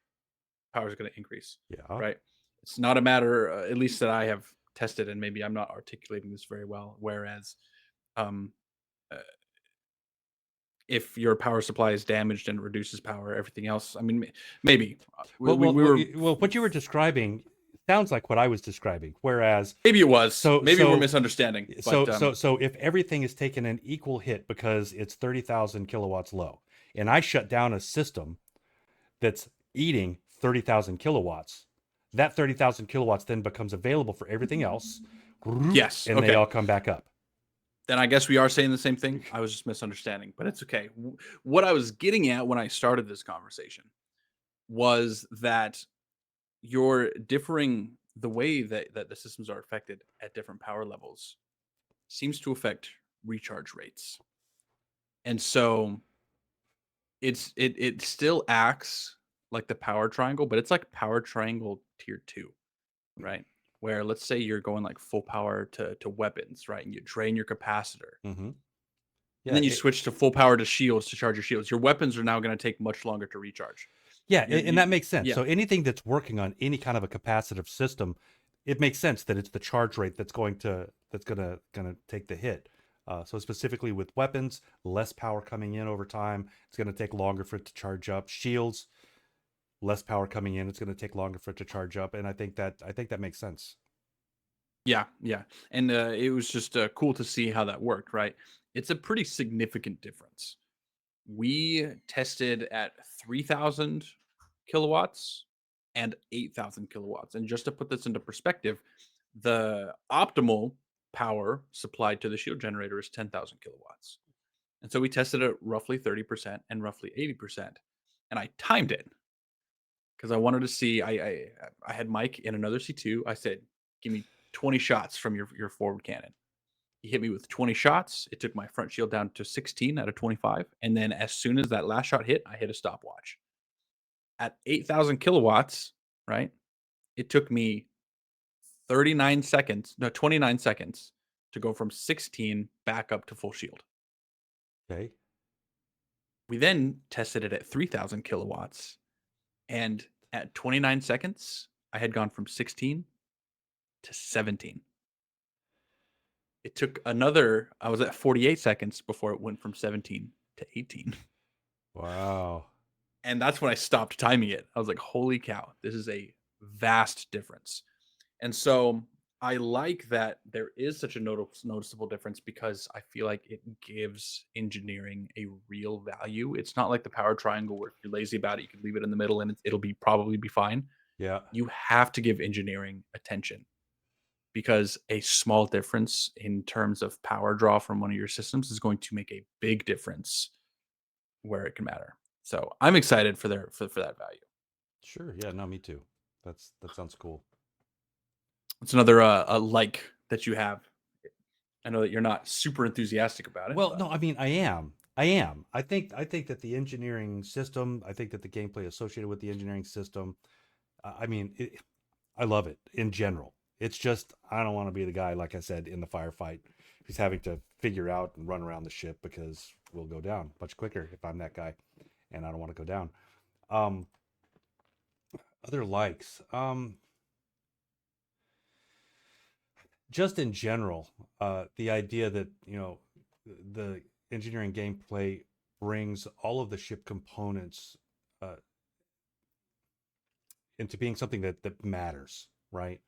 power is going to increase, Yeah. right? It's not a matter, at least that I have tested, and maybe I'm not articulating this very well. Whereas, um, uh, if your power supply is damaged and reduces power, everything else. I mean, maybe we were What you were describing sounds like what I was describing. Whereas, maybe it was so maybe we're so misunderstanding, but so if everything is taking an equal hit because it's 30,000 kilowatts low, and I shut down a system that's eating 30,000 kilowatts, that 30,000 kilowatts then becomes available for everything else, yes, and they okay. all come back up. Then I guess we are saying the same thing. I was just misunderstanding, but it's okay. What I was getting at when I started this conversation was that you're differing the way that the systems are affected at different power levels seems to affect recharge rates. And so it still acts like the power triangle, but it's like power triangle tier 2, right? Where let's say you're going like full power to weapons, right? And you drain your capacitor. Mm-hmm. And Yeah, then you switch to full power to shields to charge your shields. Your weapons are now going to take much longer to recharge. yeah, and that You makes sense. yeah. So anything that's working on any kind of a capacitive system, it makes sense that it's the charge rate that's gonna take the hit. So specifically with weapons, less power coming in over time. It's gonna take longer for it to charge up. Shields, less power coming in. It's gonna take longer for it to charge up. And I think that makes sense. Yeah, yeah, and, it was just, cool to see how that worked, right? It's a pretty significant difference. We tested at 3,000 kilowatts and 8,000 kilowatts, and just to put this into perspective, the optimal power supplied to the shield generator is 10,000 kilowatts, and so we tested at roughly 30% and roughly 80%, and I timed it because I wanted to see. I had Mike in another C2. I said, "Give me 20 shots from your forward cannon." He hit me with 20 shots. It took my front shield down to 16 out of 25. And then as soon as that last shot hit, I hit a stopwatch. At 8,000 kilowatts, right? It took me 39 seconds, no, 29 seconds to go from 16 back up to full shield. Okay. We then tested it at 3,000 kilowatts. And at 29 seconds, I had gone from 16 to 17. It took another, I was at 48 seconds before it went from 17 to 18. Wow. And that's when I stopped timing it. I was like, "Holy cow, this is a vast difference." And so I like that there is such a noticeable difference because I feel like it gives engineering a real value. It's not like the power triangle where if you're lazy about it, you can leave it in the middle and it'll be probably be fine. Yeah. You have to give engineering attention because a small difference in terms of power draw from one of your systems is going to make a big difference where it can matter. So I'm excited for for that value. Sure. Yeah. No, me too. That sounds cool. It's another a like that you have. I know that you're not super enthusiastic about it, Well, but no, I mean, I am. I am. I think that the engineering system, I think that the gameplay associated with the engineering system, I mean, I love it in general. It's just I don't want to be the guy, like I said, in the firefight who's having to figure out and run around the ship because we'll go down much quicker if I'm that guy, and I don't want to go down. Um, Other likes, just in general, the idea that the engineering gameplay brings all of the ship components uh, into being something that matters, right?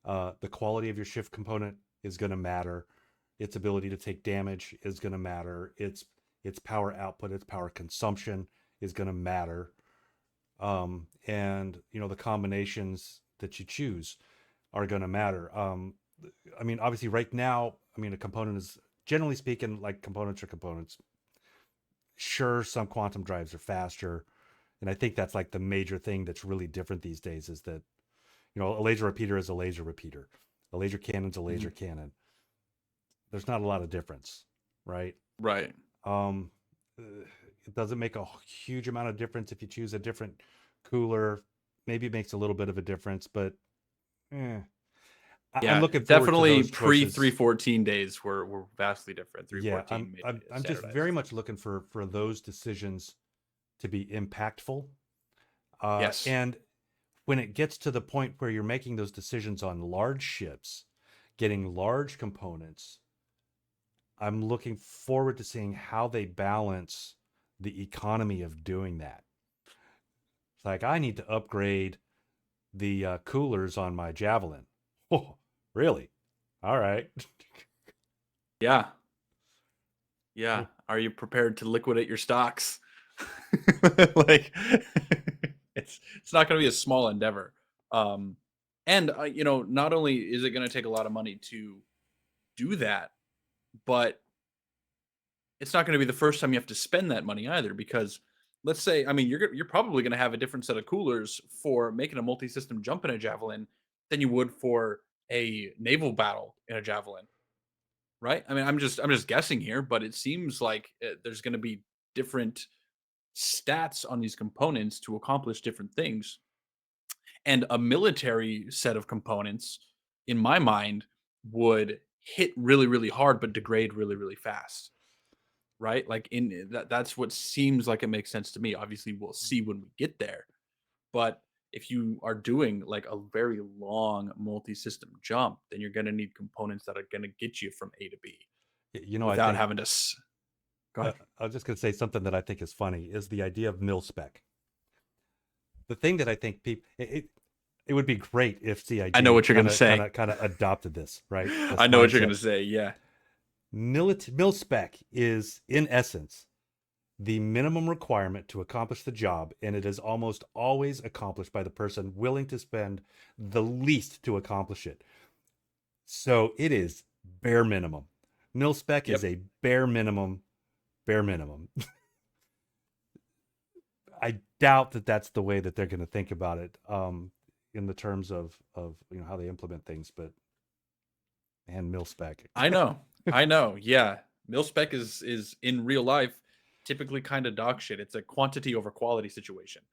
The quality of your ship component is going to matter. its ability to take damage is going to matter. Its power output, its power consumption is going to matter. And the combinations that you choose are going to matter. I mean, obviously, right now, I mean, a component is, generally speaking, like components are components. Sure, some quantum drives are faster, and I think that's like the major thing that's really different these days is that a laser repeater is a laser repeater, a laser cannon's a laser Mhm. cannon. There's not a lot of difference, right? Right. Um, it doesn't make a huge amount of difference if you choose a different cooler. Maybe it makes a little bit of a difference, but eh. I'm Yeah, looking forward to definitely those pre choices. 314 days were vastly different. Yeah, 314 made it I'm just very standardized. much looking for those decisions to be impactful. Yes. And when it gets to the point where you're making those decisions on large ships, getting large components, I'm looking forward to seeing how they balance the economy of doing that. It's like I need to upgrade the coolers on my Javelin. Oh, really? All right. Yeah. Yeah. Cool. Are you prepared to liquidate your stocks? Like it's not going to be a small endeavor. Um and not only is it going to take a lot of money to do that, but it's not going to be the first time you have to spend that money either because let's say I mean you're probably going to have a different set of coolers for making a multi-system jump in a javelin than you would for a naval battle in a javelin, right? I mean I'm just guessing here, but it seems like there's going to be different stats on these components to accomplish different things. And a military set of components in my mind would hit really really hard but degrade really really fast, right? Like that's what seems like it makes sense to me. Obviously, we'll see when we get there. But if you are doing like a very long multi-system jump, then you're going to need components that are going to get you from A to B I without think having to go ahead. I was just going to say something that I think is funny is the idea of mil spec. The thing that I think people it would be great if I know CIG what you're going to say. kind of adopted this, right? This I know what you're going mindset. to say. Yeah. Mil spec is in essence the minimum requirement to accomplish the job, and it is almost always accomplished by the person willing to spend the least to accomplish it. So it is bare minimum. Mil spec is Yep. a bare minimum, bare minimum. I doubt that that's the way that they're going to think about it, in the terms of how they implement things. But and mil spec, I know. I know. Yeah. Mil spec is in real life typically kind of dog shit. It's a quantity over quality situation.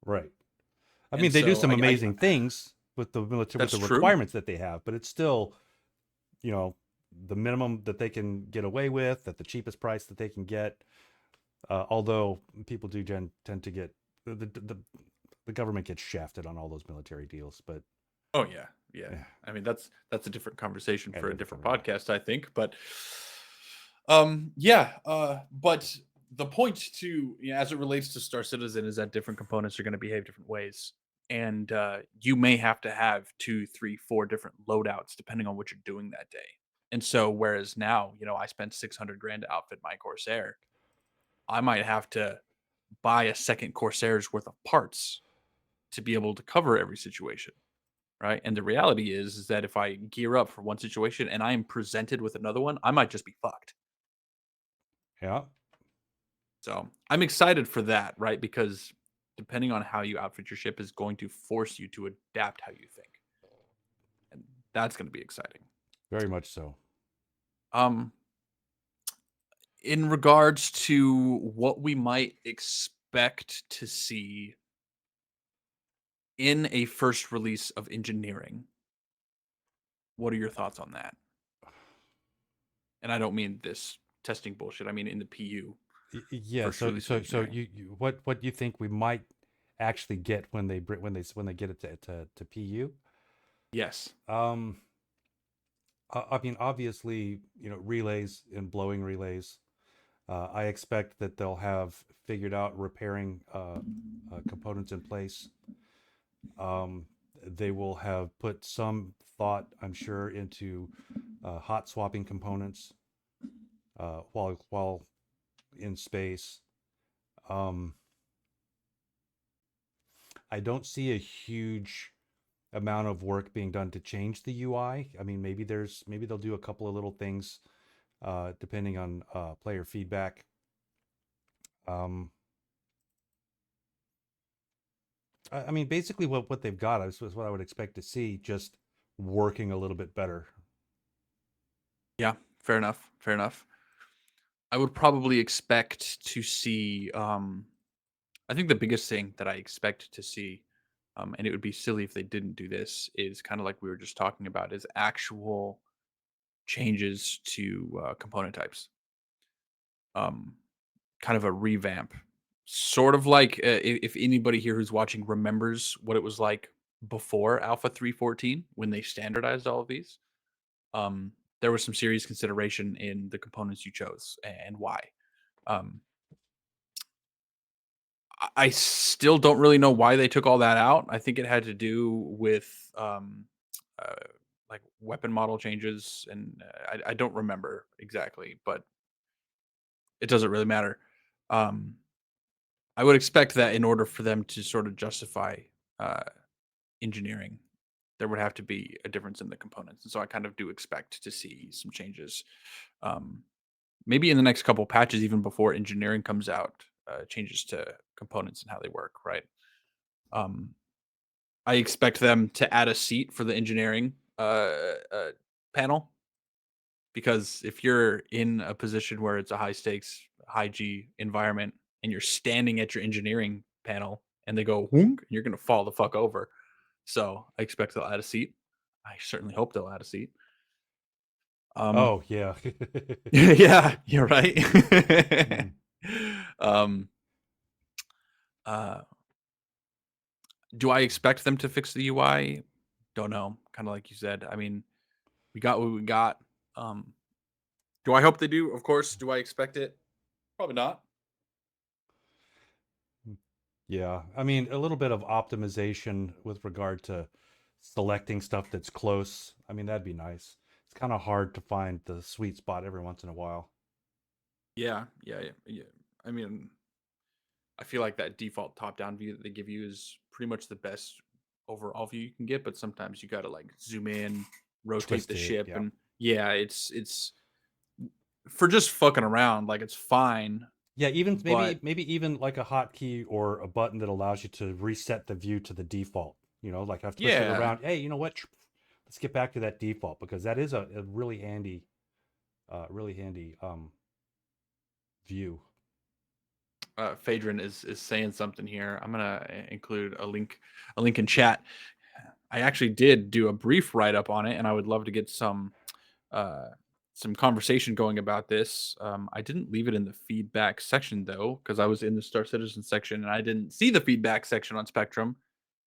right? I And mean, they do so some amazing things with the military with that's the true. requirements that they have, but it's still you know the minimum that they can get away with at the cheapest price that they can get. Although people do tend to get the government gets shafted on all those military deals, but Oh yeah, yeah. yeah, I mean that's a different conversation at a for a different different conversation. podcast, I think. But yeah. But the point to as it relates to Star Citizen is that different components are going to behave different ways, and you may have to have two, three, four different loadouts depending on what you're doing that day. And so, whereas now, I spent 600 grand to outfit my Corsair, I might have to buy a second Corsair's worth of parts to be able to cover every situation. Right? And the reality is that if I gear up for one situation and I am presented with another one, I might just be fucked. Yeah, So I'm excited for that, right? Because depending on how you outfit your ship is going to force you to adapt how you think. And that's going to be exciting. very much so. Um, in regards to what we might expect to see in a first release of engineering, what are your thoughts on that? And I don't mean this testing bullshit. I mean in the PU Yeah. first release of So engineering. what you think we might actually get when they get it to PU? Yes. Um, I mean, obviously, relays and blowing relays. I expect that they'll have figured out repairing components in place. Um, they will have put some thought, I'm sure, into hot swapping components while in space. Um, I don't see a huge amount of work being done to change the UI. I mean, maybe they'll do a couple of little things depending on player feedback. Um, I mean, basically what they've got is what I would expect to see, just working a little bit better. Yeah, fair enough. Fair enough. I would probably expect to see. I think the biggest thing that I expect to see, and it would be silly if they didn't do this, is kind of like we were just talking about, is actual changes to component types. Um, Kind of a revamp, sort of like if anybody here who's watching remembers what it was like before Alpha 3.14 when they standardized all of these. Um, there was some serious consideration in the components you chose and why. Um, I still don't really know why they took all that out. I think it had to do with uh, like weapon model changes, and I don't remember exactly, but it doesn't really matter. Um, I would expect that in order for them to sort of justify uh, engineering, there would have to be a difference in the components, and so I kind of do expect to see some changes. Um, Maybe in the next couple patches, even before engineering comes out, changes to components and how they work. Right. Um, I expect them to add a seat for the engineering panel, because if you're in a position where it's a high stakes, high G environment and you're standing at your engineering panel and they go whounk, you're gonna fall the fuck over. So I expect they'll add a seat. I certainly hope they'll add a seat. Um, Oh yeah. yeah, you're right. Mm. um, uh, do I expect them to fix the UI? Don't know. Kind of like you said. I mean, we got what we got. Um, do I hope they do? Of course. Do I expect it? Probably not. Yeah, I mean, a little bit of optimization with regard to selecting stuff that's close. I mean, that'd be nice. It's kind of hard to find the sweet spot every once in a while. Yeah. I mean, I feel like that default top-down view that they give you is pretty much the best overall view you can get, but sometimes you gotta like zoom in, rotate the Twisted, ship, yeah. and yeah, it's for just fucking around. Like it's fine, Yeah, even but maybe even like a hotkey or a button that allows you to reset the view to the default. You know, like I've twisted it yeah, around. Hey, you know what? Let's get back to that default because that is a really handy view. Phaedron is saying something here. I'm gonna include a link in chat. I actually did do a brief write up on it, and I would love to get uh, some conversation going about this. I didn't leave it in the feedback section though, because I was in the Star Citizen section and I didn't see the feedback section on Spectrum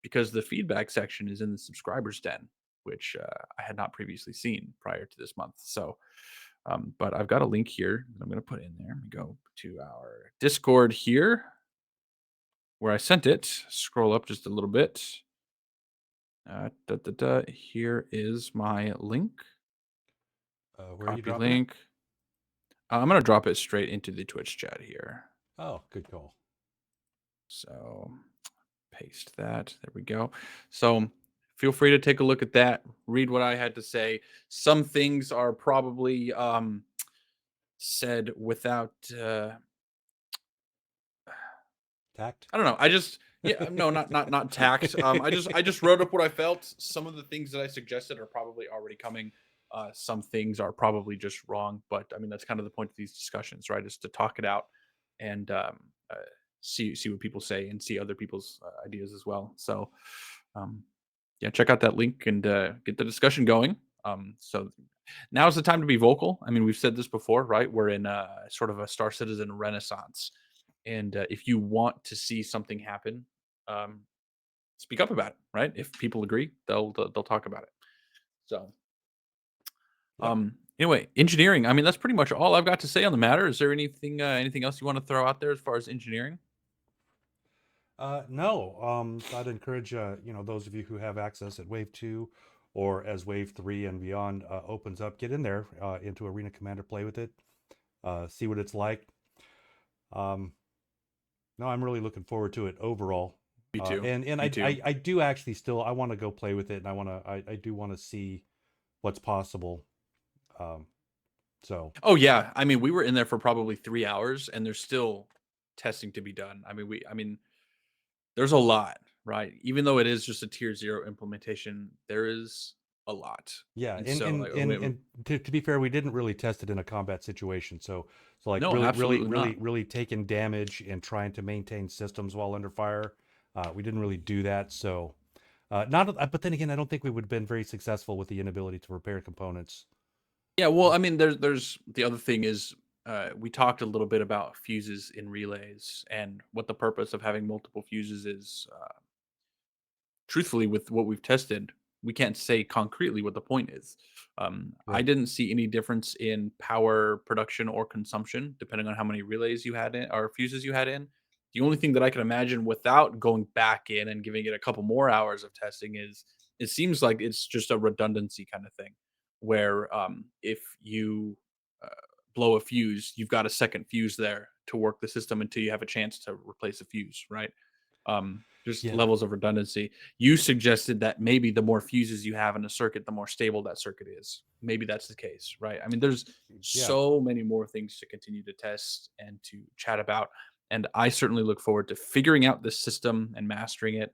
because the feedback section is in the subscribers den, which I had not previously seen prior to this month. So, but I've got a link here that I'm going to put in there. Let me go to our Discord here where I sent it. Scroll up just a little bit. Here is my link. Where are you Copy dropping it? link. I'm gonna drop it straight into the Twitch chat here. Oh, good call. So paste that. There we go. So feel free to take a look at that. Read what I had to say. Some things are probably said without. Tact. I don't know. I just yeah no not tact. I just wrote up what I felt. Some of the things that I suggested are probably already coming. Some things are probably just wrong, but I mean that's kind of the point of these discussions, right? Is to talk it out and see what people say and see other people's ideas as well. So um, yeah, check out that link and get the discussion going. So now's the time to be vocal. I mean, we've said this before, right? We're in sort of a Star Citizen renaissance, and if you want to see something happen, um, speak up about it, right? If people agree, they'll talk about it. So, Yep. anyway, engineering. I mean, that's pretty much all I've got to say on the matter. Is there anything else you want to throw out there as far as engineering? No. I'd encourage those of you who have access at Wave 2 or as Wave 3 and beyond opens up, get in there into Arena Commander, play with it, see what it's like. Um, no, I'm really looking forward to it overall. Me too. And Me too. I do actually still I want to go play with it, and I do want to see what's possible. Um, so Oh yeah, I mean, we were in there for probably 3 hours, and there's still testing to be done. I mean, there's a lot, right? Even though it is just a tier 0 implementation, there is a lot. yeah, And so, like, we and to be fair, we didn't really test it in a combat situation. So like no, absolutely not. really taking damage and trying to maintain systems while under fire. We didn't really do that. So not but then again, I don't think we would have been very successful with the inability to repair components. Yeah, well, I mean, there's the other thing is, we talked a little bit about fuses in relays and what the purpose of having multiple fuses is. Truthfully, with what we've tested, we can't say concretely what the point is. I Right. didn't see any difference in power production or consumption, depending on how many relays you had in or fuses you had in. The only thing that I can imagine without going back in and giving it a couple more hours of testing is it seems like it's just a redundancy kind of thing, where if you uh, blow a fuse, you've got a second fuse there to work the system until you have a chance to replace a fuse, right? Just Yeah. levels of redundancy. You suggested that maybe the more fuses you have in a circuit, the more stable that circuit is. Maybe that's the case, right? I mean, there's Yeah. so many more things to continue to test and to chat about, and I certainly look forward to figuring out this system and mastering it.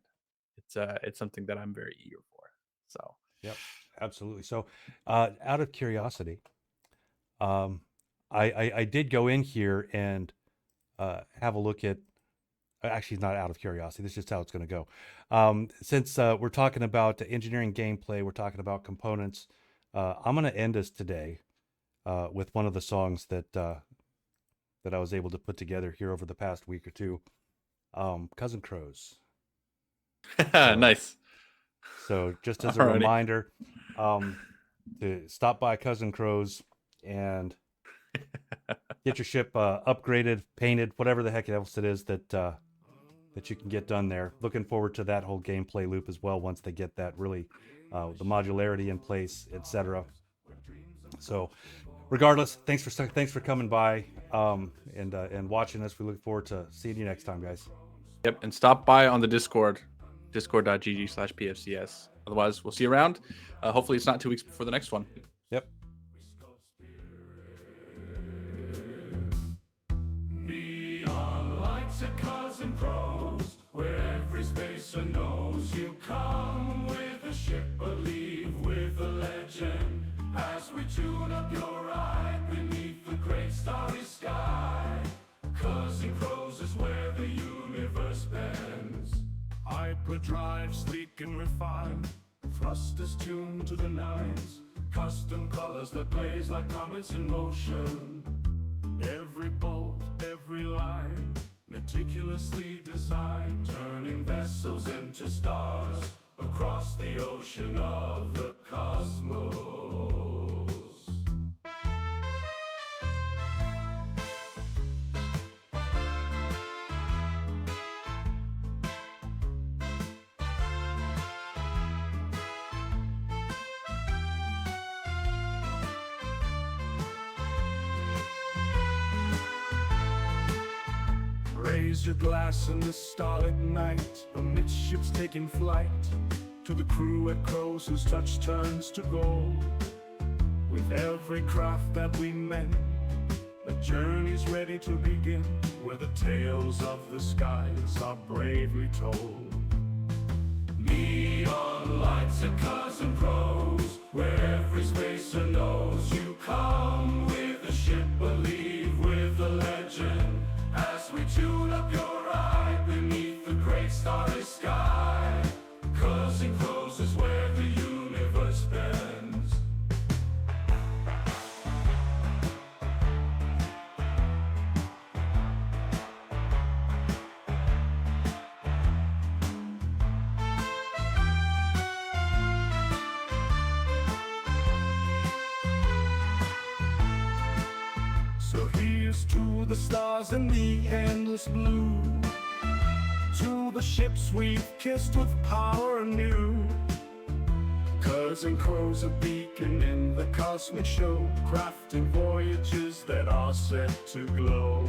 It's something that I'm very eager for. So, Yep. Absolutely. So, out of curiosity, um, I did go in here and have a look at. Actually, not out of curiosity. This is just how it's going to go. Since we're talking about engineering gameplay, we're talking about components. I'm going to end us today with one of the songs that I was able to put together here over the past week or two. Cousin Crows. So nice. so just as a Alrighty. reminder, um, to stop by Cousin Crows and get your ship upgraded, painted, whatever the heck else it is that you can get done there. Looking forward to that whole gameplay loop as well once they get that really the modularity in place, etc. So, regardless, thanks for coming by and watching us. We look forward to seeing you next time, guys. Yep, and stop by on the Discord, discord.gg/pfcs. Otherwise, we'll see you around. Hopefully, it's not 2 weeks before the next one. Yep. Neon lights at Cousin Crows, where every spacer knows you come with a ship but leave with a legend. As we tune up your ride beneath the great starry sky, Cousin Crows is where the universe bends. Hyperdrive, sleek and refined, thrusters tuned to the nines, custom colors that blaze like comets in motion. Every bolt, every line, meticulously designed, turning vessels into stars across the ocean of the cosmos. Raise your glass in the starlit night, amidst ships taking flight, to the crew at Crows whose touch turns to gold. With every craft that we mend, the journey's ready to begin, where the tales of the skies are bravely told. Neon lights at Cousin Crows, where every spacer knows you come with a ship but leave with a legend. As we tune up your ride beneath the great starry sky, Cousin Crows is where the universe bends. So here's to the stars in the endless blue, to the ships we've kissed with power anew. 'Cause Birds and crows a beacon in the cosmic show, crafting voyages that are set to glow.